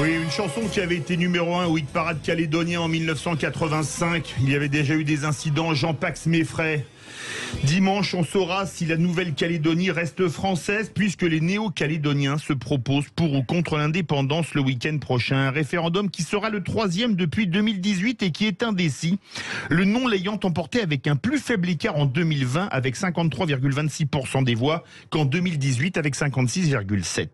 Oui, une chanson qui avait été numéro 1 au hit parade calédonien en 1985. Il y avait déjà eu des incidents. Jean-Pax Méfray. Dimanche, on saura si la Nouvelle-Calédonie reste française, puisque les néo-calédoniens se proposent pour ou contre l'indépendance le week-end prochain. Un référendum qui sera le 3e depuis 2018 et qui est indécis. Le non l'ayant emporté avec un plus faible écart en 2020 avec 53,26% des voix qu'en 2018 avec 56,7%.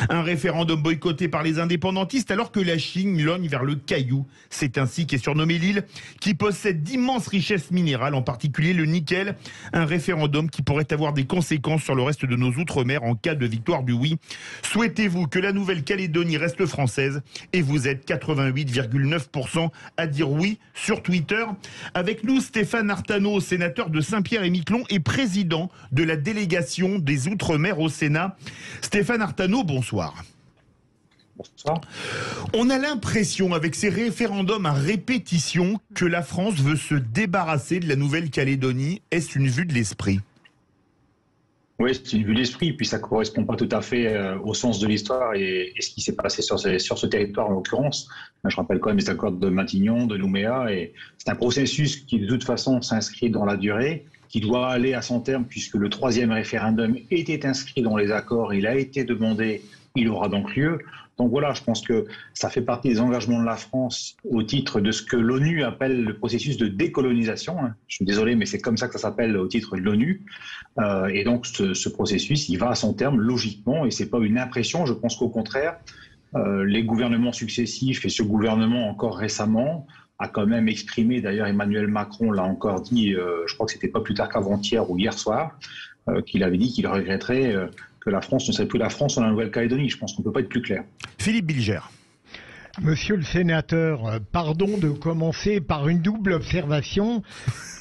Un référendum boycotté par les indépendantistes alors que la Chine logne vers le caillou. C'est ainsi qu'est surnommée l'île, qui possède d'immenses richesses minérales, en particulier le nickel. Un référendum qui pourrait avoir des conséquences sur le reste de nos outre-mer en cas de victoire du oui. Souhaitez-vous que la Nouvelle-Calédonie reste française? Et vous êtes 88,9% à dire oui sur Twitter. Avec nous, Stéphane Artano, sénateur de Saint-Pierre-et-Miquelon et président de la délégation des Outre-mer au Sénat. Stéphane Artano, bonsoir. Bonsoir. On a l'impression, avec ces référendums à répétition, que la France veut se débarrasser de la Nouvelle-Calédonie. Est-ce une vue de l'esprit? Oui, c'est une vue de l'esprit, puis ça ne correspond pas tout à fait au sens de l'histoire et ce qui s'est passé sur ce territoire en l'occurrence. Je rappelle quand même les accords de Matignon, de Nouméa, et c'est un processus qui de toute façon s'inscrit dans la durée, qui doit aller à son terme puisque le 3e référendum était inscrit dans les accords, il a été demandé, il aura donc lieu. Donc voilà, je pense que ça fait partie des engagements de la France au titre de ce que l'ONU appelle le processus de décolonisation. Je suis désolé, mais c'est comme ça que ça s'appelle au titre de l'ONU. Et donc ce processus, il va à son terme logiquement, et c'est pas une impression. Je pense qu'au contraire, les gouvernements successifs et ce gouvernement encore récemment a quand même exprimé, d'ailleurs Emmanuel Macron l'a encore dit, je crois que c'était pas plus tard qu'avant-hier ou hier soir, qu'il avait dit qu'il regretterait que la France ne serait plus la France en la Nouvelle-Calédonie. Je pense qu'on ne peut pas être plus clair. Philippe Bilger. Monsieur le sénateur, pardon de commencer par une double observation.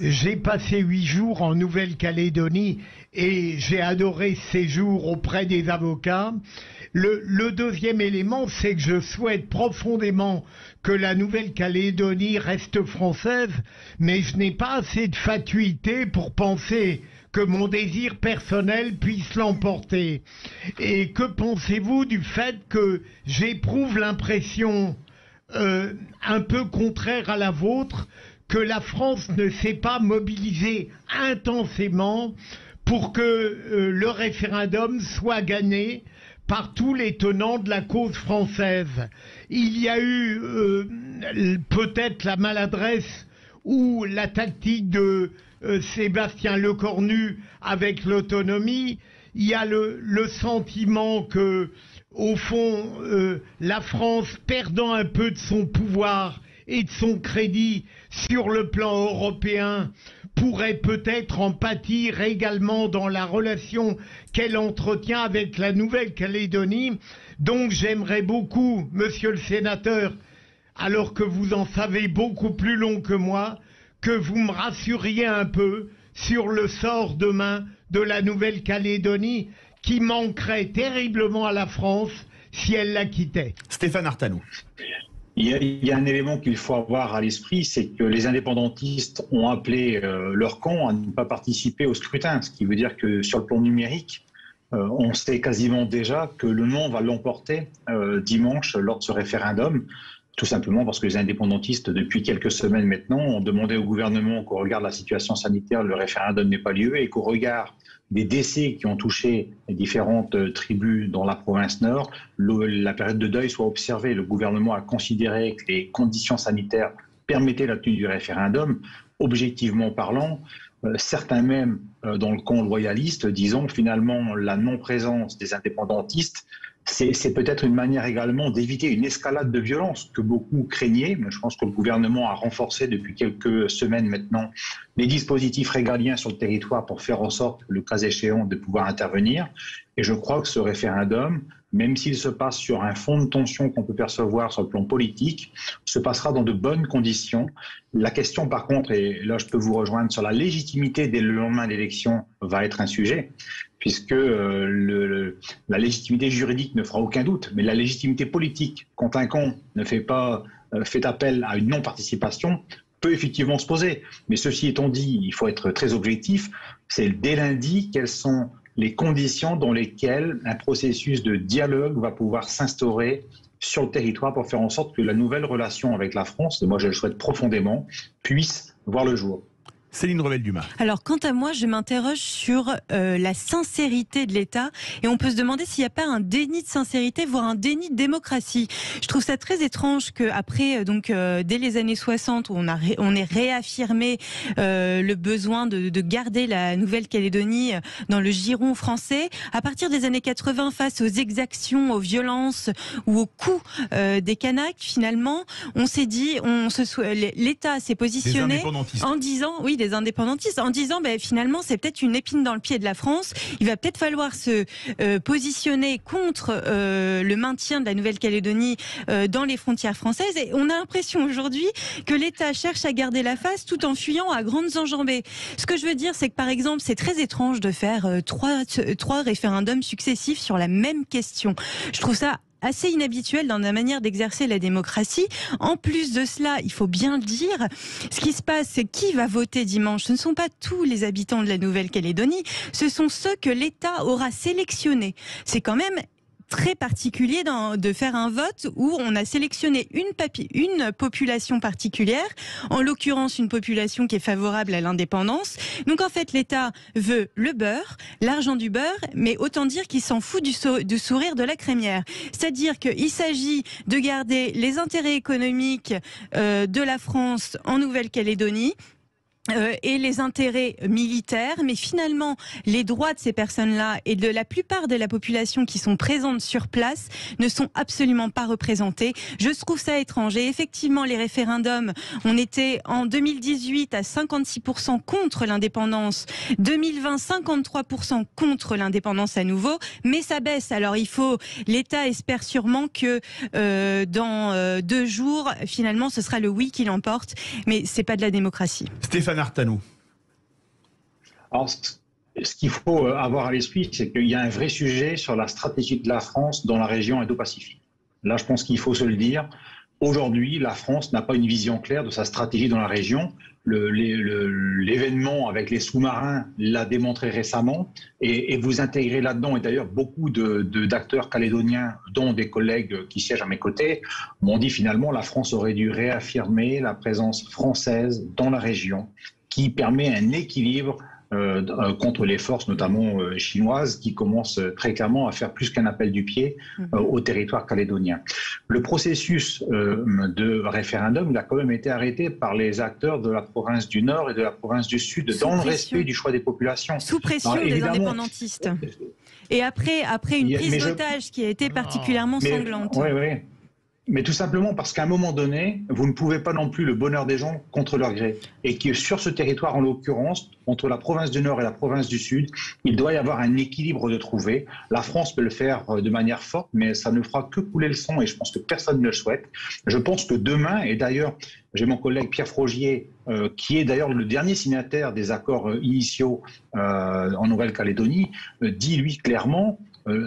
J'ai passé 8 jours en Nouvelle-Calédonie et j'ai adoré ce séjour auprès des avocats. Le deuxième élément, c'est que je souhaite profondément que la Nouvelle-Calédonie reste française, mais je n'ai pas assez de fatuité pour penser que mon désir personnel puisse l'emporter. Et que pensez-vous du fait que j'éprouve l'impression un peu contraire à la vôtre que la France ne s'est pas mobilisée intensément pour que le référendum soit gagné par tous les tenants de la cause française? Il y a eu peut-être la maladresse ou la tactique de Sébastien Lecornu avec l'autonomie. Il y a le sentiment que, au fond, la France, perdant un peu de son pouvoir et de son crédit sur le plan européen, pourrait peut-être en pâtir également dans la relation qu'elle entretient avec la Nouvelle-Calédonie. Donc j'aimerais beaucoup, monsieur le sénateur, alors que vous en savez beaucoup plus long que moi, que vous me rassuriez un peu sur le sort demain de la Nouvelle-Calédonie qui manquerait terriblement à la France si elle la quittait. Stéphane Artano. Il y a un élément qu'il faut avoir à l'esprit, c'est que les indépendantistes ont appelé leur camp à ne pas participer au scrutin, ce qui veut dire que sur le plan numérique, on sait quasiment déjà que le non va l'emporter dimanche lors de ce référendum. Tout simplement parce que les indépendantistes, depuis quelques semaines maintenant, ont demandé au gouvernement qu'au regard de la situation sanitaire, le référendum n'ait pas lieu et qu'au regard des décès qui ont touché les différentes tribus dans la province nord, la période de deuil soit observée. Le gouvernement a considéré que les conditions sanitaires permettaient la tenue du référendum. Objectivement parlant, certains même dans le camp loyaliste, disons finalement la non-présence des indépendantistes, c'est peut-être une manière également d'éviter une escalade de violence que beaucoup craignaient. Je pense que le gouvernement a renforcé depuis quelques semaines maintenant les dispositifs régaliens sur le territoire pour faire en sorte, le cas échéant, de pouvoir intervenir. Et je crois que ce référendum, même s'il se passe sur un fond de tension qu'on peut percevoir sur le plan politique, se passera dans de bonnes conditions. La question, par contre, et là je peux vous rejoindre sur la légitimité dès le lendemain d'élection, va être un sujet, puisque la légitimité juridique ne fera aucun doute, mais la légitimité politique, quand un camp ne fait appel à une non-participation, peut effectivement se poser. Mais ceci étant dit, il faut être très objectif, c'est dès lundi quelles sont les conditions dans lesquelles un processus de dialogue va pouvoir s'instaurer sur le territoire pour faire en sorte que la nouvelle relation avec la France, et moi je le souhaite profondément, puisse voir le jour. Céline Revel-Dumas. Alors, quant à moi, je m'interroge sur la sincérité de l'État et on peut se demander s'il n'y a pas un déni de sincérité, voire un déni de démocratie. Je trouve ça très étrange qu'après, dès les années 60, on ait réaffirmé le besoin de garder la Nouvelle-Calédonie dans le giron français. À partir des années 80, face aux exactions, aux violences ou aux coups des Kanaks, finalement, on s'est dit, l'État s'est positionné en disant, oui, des indépendantistes, en disant finalement c'est peut-être une épine dans le pied de la France, il va peut-être falloir se positionner contre le maintien de la Nouvelle-Calédonie dans les frontières françaises, et on a l'impression aujourd'hui que l'État cherche à garder la face tout en fuyant à grandes enjambées. Ce que je veux dire, c'est que par exemple c'est très étrange de faire trois référendums successifs sur la même question. Je trouve ça assez inhabituel dans la manière d'exercer la démocratie. En plus de cela, il faut bien le dire, ce qui se passe, c'est qui va voter dimanche. Ce ne sont pas tous les habitants de la Nouvelle-Calédonie, ce sont ceux que l'État aura sélectionnés. C'est quand même très particulier de faire un vote où on a sélectionné une population particulière, en l'occurrence une population qui est favorable à l'indépendance. Donc en fait l'État veut le beurre, l'argent du beurre, mais autant dire qu'il s'en fout du sourire de la crémière. C'est-à-dire qu'il s'agit de garder les intérêts économiques de la France en Nouvelle-Calédonie, et les intérêts militaires, mais finalement les droits de ces personnes-là et de la plupart de la population qui sont présentes sur place ne sont absolument pas représentés. Je trouve ça étrange. Et effectivement, les référendums, on était en 2018 à 56% contre l'indépendance, 2020 53% contre l'indépendance à nouveau, mais ça baisse. Alors l'État espère sûrement que dans 2 jours, finalement, ce sera le oui qui l'emporte, mais c'est pas de la démocratie. Stéphane Artano. Alors, ce qu'il faut avoir à l'esprit, c'est qu'il y a un vrai sujet sur la stratégie de la France dans la région Indo-Pacifique. Là, je pense qu'il faut se le dire. Aujourd'hui, la France n'a pas une vision claire de sa stratégie dans la région. L'événement avec les sous-marins l'a démontré récemment, et vous intégrez là-dedans, et d'ailleurs beaucoup d'acteurs calédoniens, dont des collègues qui siègent à mes côtés, m'ont dit finalement la France aurait dû réaffirmer la présence française dans la région, qui permet un équilibre contre les forces, notamment chinoises, qui commencent très clairement à faire plus qu'un appel du pied au territoire calédonien. Le processus de référendum, il a quand même été arrêté par les acteurs de la province du Nord et de la province du Sud, dans le respect du choix des populations. Sous pression des indépendantistes. Et après une prise d'otage qui a été particulièrement sanglante. Oui, oui. Mais tout simplement parce qu'à un moment donné, vous ne pouvez pas non plus le bonheur des gens contre leur gré. Et que sur ce territoire, en l'occurrence, entre la province du Nord et la province du Sud, il doit y avoir un équilibre de trouver. La France peut le faire de manière forte, mais ça ne fera que couler le sang, et je pense que personne ne le souhaite. Je pense que demain, et d'ailleurs, j'ai mon collègue Pierre Frogier, qui est d'ailleurs le dernier signataire des accords initiaux en Nouvelle-Calédonie, dit lui clairement,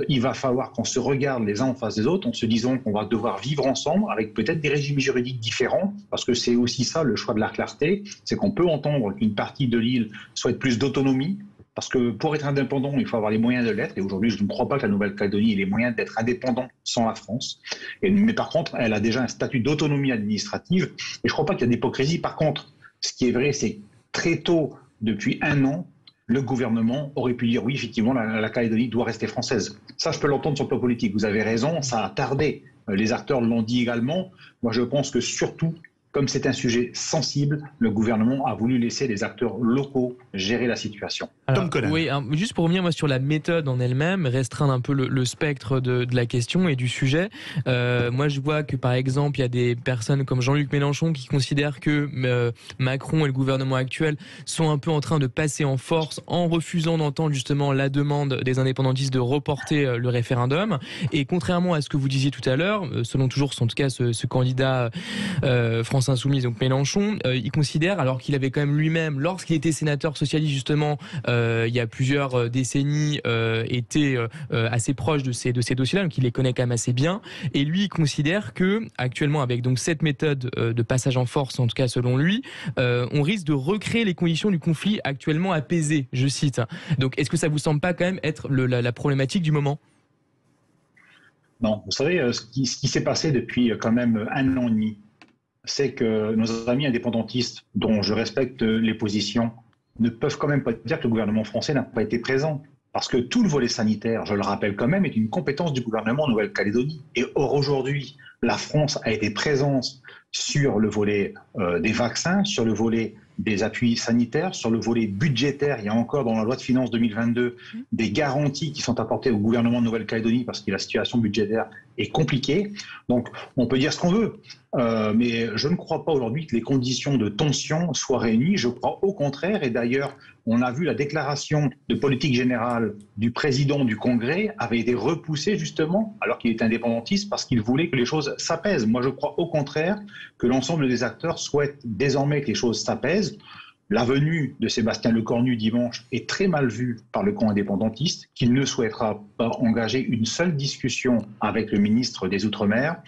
il va falloir qu'on se regarde les uns en face des autres en se disant qu'on va devoir vivre ensemble avec peut-être des régimes juridiques différents, parce que c'est aussi ça le choix de la clarté, c'est qu'on peut entendre qu'une partie de l'île souhaite plus d'autonomie, parce que pour être indépendant, il faut avoir les moyens de l'être, et aujourd'hui je ne crois pas que la Nouvelle-Calédonie ait les moyens d'être indépendant sans la France, mais par contre elle a déjà un statut d'autonomie administrative, et je ne crois pas qu'il y a d'hypocrisie. Par contre, ce qui est vrai, c'est que très tôt, depuis 1 an, le gouvernement aurait pu dire oui, effectivement, la Calédonie doit rester française. Ça, je peux l'entendre sur le plan politique. Vous avez raison, ça a tardé. Les acteurs l'ont dit également. Moi, je pense que surtout, comme c'est un sujet sensible, le gouvernement a voulu laisser les acteurs locaux gérer la situation. Alors, oui, juste pour revenir sur la méthode en elle-même, restreindre un peu le spectre de la question et du sujet. Moi, je vois que par exemple, il y a des personnes comme Jean-Luc Mélenchon qui considèrent que Macron et le gouvernement actuel sont un peu en train de passer en force en refusant d'entendre justement la demande des indépendantistes de reporter le référendum. Et contrairement à ce que vous disiez tout à l'heure, selon toujours en tout cas ce candidat France Insoumise, donc Mélenchon, il considère, alors qu'il avait quand même lui-même, lorsqu'il était sénateur socialiste justement, il y a plusieurs décennies, était assez proche de ces dossiers-là, donc il les connaît quand même assez bien. Et lui, il considère que actuellement, avec donc cette méthode de passage en force, en tout cas selon lui, on risque de recréer les conditions du conflit actuellement apaisé, je cite. Donc, est-ce que ça vous semble pas quand même être la problématique du moment ? Non, vous savez, ce qui s'est passé depuis quand même 1 an et demi, c'est que nos amis indépendantistes, dont je respecte les positions, ne peuvent quand même pas dire que le gouvernement français n'a pas été présent. Parce que tout le volet sanitaire, je le rappelle quand même, est une compétence du gouvernement en Nouvelle-Calédonie. Et or, aujourd'hui, la France a été présente sur le volet des vaccins, sur le volet des appuis sanitaires, sur le volet budgétaire. Il y a encore dans la loi de finances 2022 des garanties qui sont apportées au gouvernement de Nouvelle-Calédonie parce que la situation budgétaire est compliquée. Donc, on peut dire ce qu'on veut. Mais je ne crois pas aujourd'hui que les conditions de tension soient réunies. Je crois au contraire, et d'ailleurs, on a vu la déclaration de politique générale du président du Congrès avait été repoussée justement, alors qu'il est indépendantiste, parce qu'il voulait que les choses s'apaisent. Moi, je crois au contraire que l'ensemble des acteurs souhaitent désormais que les choses s'apaisent. La venue de Sébastien Lecornu dimanche est très mal vue par le camp indépendantiste, qui ne souhaitera pas engager une seule discussion avec le ministre des Outre-mer,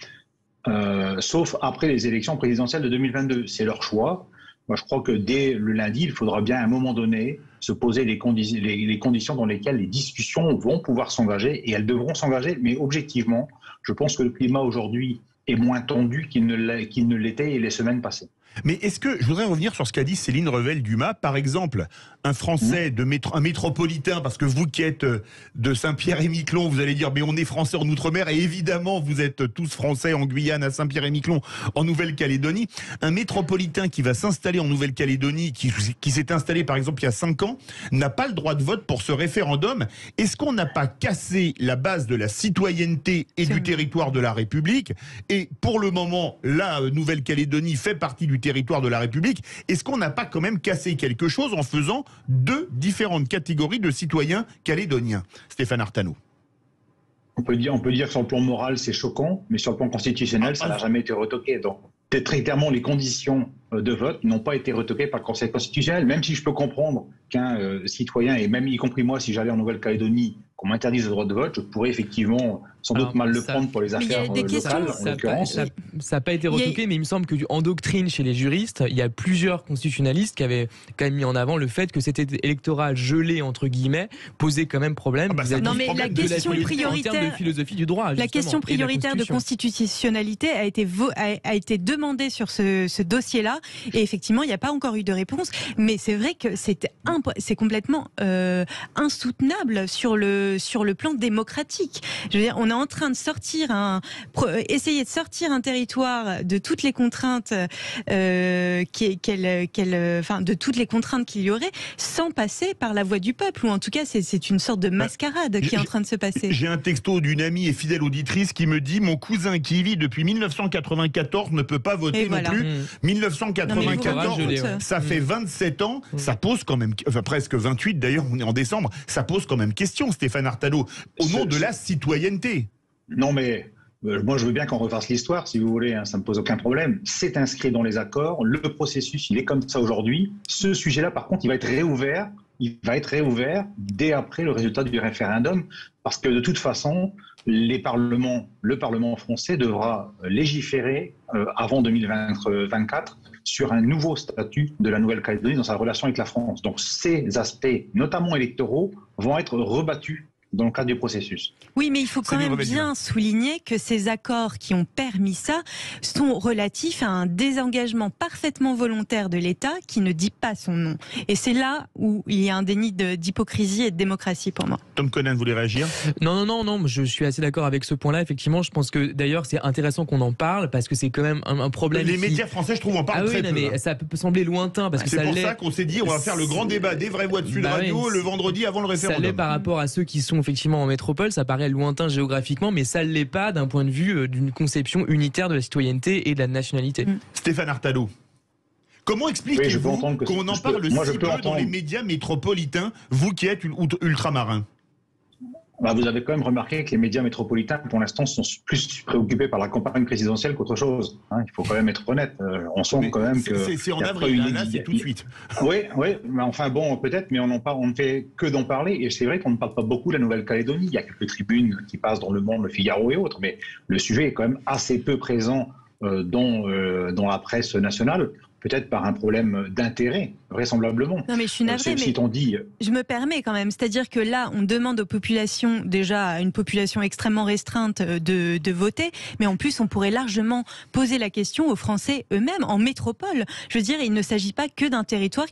sauf après les élections présidentielles de 2022. C'est leur choix. Moi, je crois que dès le lundi, il faudra bien à un moment donné se poser les conditions dans lesquelles les discussions vont pouvoir s'engager, et elles devront s'engager, mais objectivement, je pense que le climat aujourd'hui est moins tendu qu'il ne l'était les semaines passées. Mais est-ce que, je voudrais revenir sur ce qu'a dit Céline Revel-Dumas, par exemple, un Français, un métropolitain, parce que vous qui êtes de Saint-Pierre-et-Miquelon, vous allez dire, mais on est Français en Outre-mer, et évidemment, vous êtes tous Français en Guyane, à Saint-Pierre-et-Miquelon, en Nouvelle-Calédonie. Un métropolitain qui va s'installer en Nouvelle-Calédonie, qui s'est installé par exemple il y a 5 ans, n'a pas le droit de vote pour ce référendum. Est-ce qu'on n'a pas cassé la base de la citoyenneté et du territoire de la République? Et pour le moment, la Nouvelle-Calédonie fait partie du territoire de la République. Est-ce qu'on n'a pas quand même cassé quelque chose en faisant 2 différentes catégories de citoyens calédoniens? Stéphane Artano. On peut dire que sur le plan moral, c'est choquant, mais sur le plan constitutionnel, ça n'a jamais été retoqué. Donc, très clairement, les conditions de vote n'ont pas été retoquées par le Conseil constitutionnel, même si je peux comprendre qu'un citoyen, et même y compris moi, si j'allais en Nouvelle-Calédonie, qu'on m'interdise le droit de vote, je pourrais effectivement sans doute mal le prendre pour les affaires locales, en l'occurrence. Ça n'a pas été retoqué, mais il me semble qu'en doctrine, chez les juristes, il y a plusieurs constitutionnalistes qui avaient quand même mis en avant le fait que cet électorat gelé, entre guillemets, posait quand même problème. Non, mais la question prioritaire, en termes de philosophie du droit, la question prioritaire de constitutionnalité a été demandée sur ce dossier-là, et effectivement, il n'y a pas encore eu de réponse. Mais c'est vrai que c'est complètement insoutenable sur le plan démocratique. Je veux dire, on est en train de essayer de sortir un territoire de toutes les contraintes de toutes les contraintes qu'il y aurait, sans passer par la voix du peuple, ou en tout cas c'est une sorte de mascarade qui est en train de se passer. J'ai un texto d'une amie et fidèle auditrice qui me dit: mon cousin qui y vit depuis 1994 ne peut pas voter non plus. 1994, ça fait 27 ans, ça pose quand même, enfin presque 28 d'ailleurs, on est en décembre, ça pose quand même question, Stéphane Artano, au nom de la citoyenneté. Non, mais moi je veux bien qu'on refasse l'histoire, si vous voulez, hein, ça ne me pose aucun problème. C'est inscrit dans les accords, le processus, il est comme ça aujourd'hui. Ce sujet-là, par contre, il va être réouvert dès après le résultat du référendum, parce que de toute façon, le Parlement français devra légiférer avant 2024 sur un nouveau statut de la Nouvelle-Calédonie dans sa relation avec la France. Donc ces aspects, notamment électoraux, vont être rebattus dans le cadre du processus. Oui, mais il faut quand même bien souligner que ces accords qui ont permis ça sont relatifs à un désengagement parfaitement volontaire de l'État qui ne dit pas son nom. Et c'est là où il y a un déni d'hypocrisie et de démocratie pour moi. Tom Conan, vous voulez réagir? Non, je suis assez d'accord avec ce point-là. Effectivement, je pense que d'ailleurs c'est intéressant qu'on en parle parce que c'est quand même un problème. Les médias français, je trouve, en parlent très peu. Mais ça peut sembler lointain parce que c'est pour ça qu'on s'est dit on va faire le grand débat des vraies voix de Sud Radio le vendredi avant le référendum. Ça l'est par rapport à ceux qui sont effectivement en métropole, ça paraît lointain géographiquement, mais ça ne l'est pas d'un point de vue d'une conception unitaire de la citoyenneté et de la nationalité. Stéphane Artano, comment expliquez-vous qu'on en parle si peu dans les médias métropolitains, vous qui êtes ultramarin? Vous avez quand même remarqué que les médias métropolitains, pour l'instant, sont plus préoccupés par la campagne présidentielle qu'autre chose. Il faut quand même être honnête. On sent quand même que... C'est en avril, là, c'est tout de suite. Oui, mais enfin bon, peut-être, mais on ne fait que d'en parler. Et c'est vrai qu'on ne parle pas beaucoup de la Nouvelle-Calédonie. Il y a quelques tribunes qui passent dans Le Monde, Le Figaro et autres, mais le sujet est quand même assez peu présent dans la presse nationale. Peut-être par un problème d'intérêt vraisemblablement. Non, mais je suis navrée, mais je me permets quand même. C'est-à-dire que là, on demande aux populations, déjà à une population extrêmement restreinte, de voter, mais en plus, on pourrait largement poser la question aux Français eux-mêmes, en métropole. Je veux dire, il ne s'agit pas que d'un territoire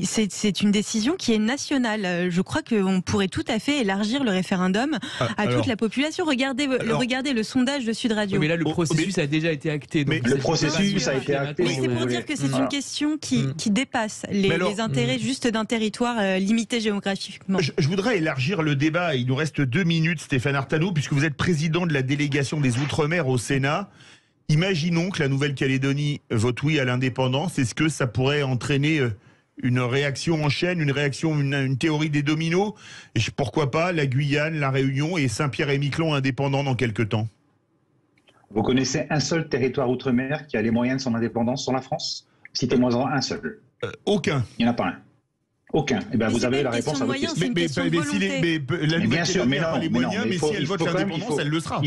c'est une décision qui est nationale. Je crois qu'on pourrait tout à fait élargir le référendum à toute la population. Regardez le sondage de Sud Radio. Mais là, le processus a déjà été acté. Donc le processus a été acté. Mais c'est pour dire que c'est une question qui dépasse les intérêts juste d'un territoire limité géographiquement. Je voudrais élargir le débat. Il nous reste 2 minutes, Stéphane Artano, puisque vous êtes président de la délégation des Outre-mer au Sénat. Imaginons que la Nouvelle-Calédonie vote oui à l'indépendance. Est-ce que ça pourrait entraîner une réaction en chaîne, une théorie des dominos? Et pourquoi pas la Guyane, la Réunion et Saint-Pierre-et-Miquelon indépendants dans quelques temps? Vous connaissez un seul territoire outre-mer qui a les moyens de son indépendance sur la France? Citez-moi un seul. Aucun. Il n'y en a pas un. Aucun. Eh bien, vous avez la réponse à votre question. Mais la Nouvelle-Calédonie n'a pas les moyens, mais si elle vote l'indépendance, elle le sera.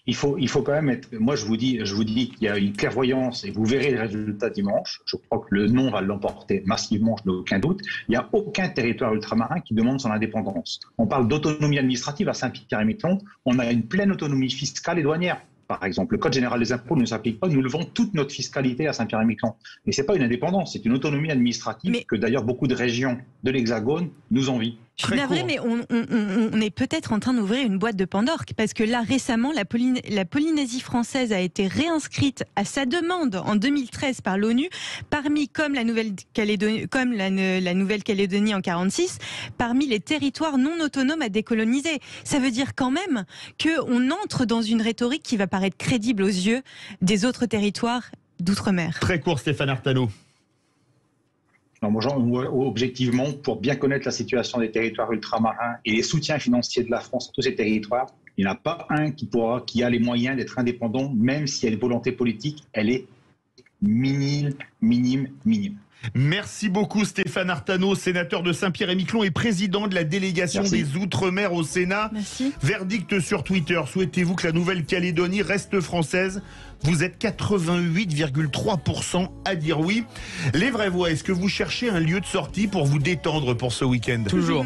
Il faut quand même être. Moi, je vous dis qu'il y a une clairvoyance et vous verrez les résultats dimanche. Je crois que le non va l'emporter massivement, je n'ai aucun doute. Il n'y a aucun territoire ultramarin qui demande son indépendance. On parle d'autonomie administrative à Saint-Pierre-et-Miquelon. On a une pleine autonomie fiscale et douanière. Par exemple, le Code général des impôts ne s'applique pas. Nous levons toute notre fiscalité à Saint-Pierre-et-Miquelon. Mais ce n'est pas une indépendance, c'est une autonomie administrative que d'ailleurs beaucoup de régions de l'Hexagone nous envient. Je suis navrée, mais on est peut-être en train d'ouvrir une boîte de Pandore, parce que là, récemment, la Polynésie française a été réinscrite à sa demande en 2013 par l'ONU, comme la Nouvelle-Calédonie en 1946, parmi les territoires non autonomes à décoloniser. Ça veut dire quand même qu'on entre dans une rhétorique qui va paraître crédible aux yeux des autres territoires d'outre-mer. Très court, Stéphane Artano. Objectivement, pour bien connaître la situation des territoires ultramarins et les soutiens financiers de la France à tous ces territoires, il n'y en a pas un qui a les moyens d'être indépendant, même si elle a une volonté politique, elle est minime. Merci beaucoup Stéphane Artano, sénateur de Saint-Pierre-et-Miquelon et président de la délégation des Outre-mer au Sénat. Merci. Verdict sur Twitter, souhaitez-vous que la Nouvelle-Calédonie reste française? Vous êtes 88,3% à dire oui. Les vraies voix, est-ce que vous cherchez un lieu de sortie pour vous détendre pour ce week-end? Toujours.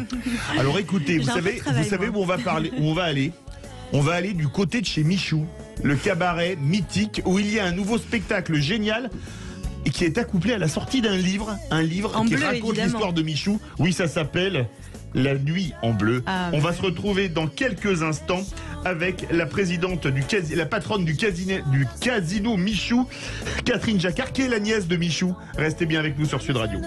Alors écoutez, vous savez où on va aller? On va aller du côté de chez Michou, le cabaret mythique où il y a un nouveau spectacle génial et qui est accouplé à la sortie d'un livre, qui raconte l'histoire de Michou. Oui, ça s'appelle La Nuit en bleu. On va se retrouver dans quelques instants avec la présidente la patronne du casino Michou, Catherine Jacquard, qui est la nièce de Michou. Restez bien avec nous sur Sud Radio.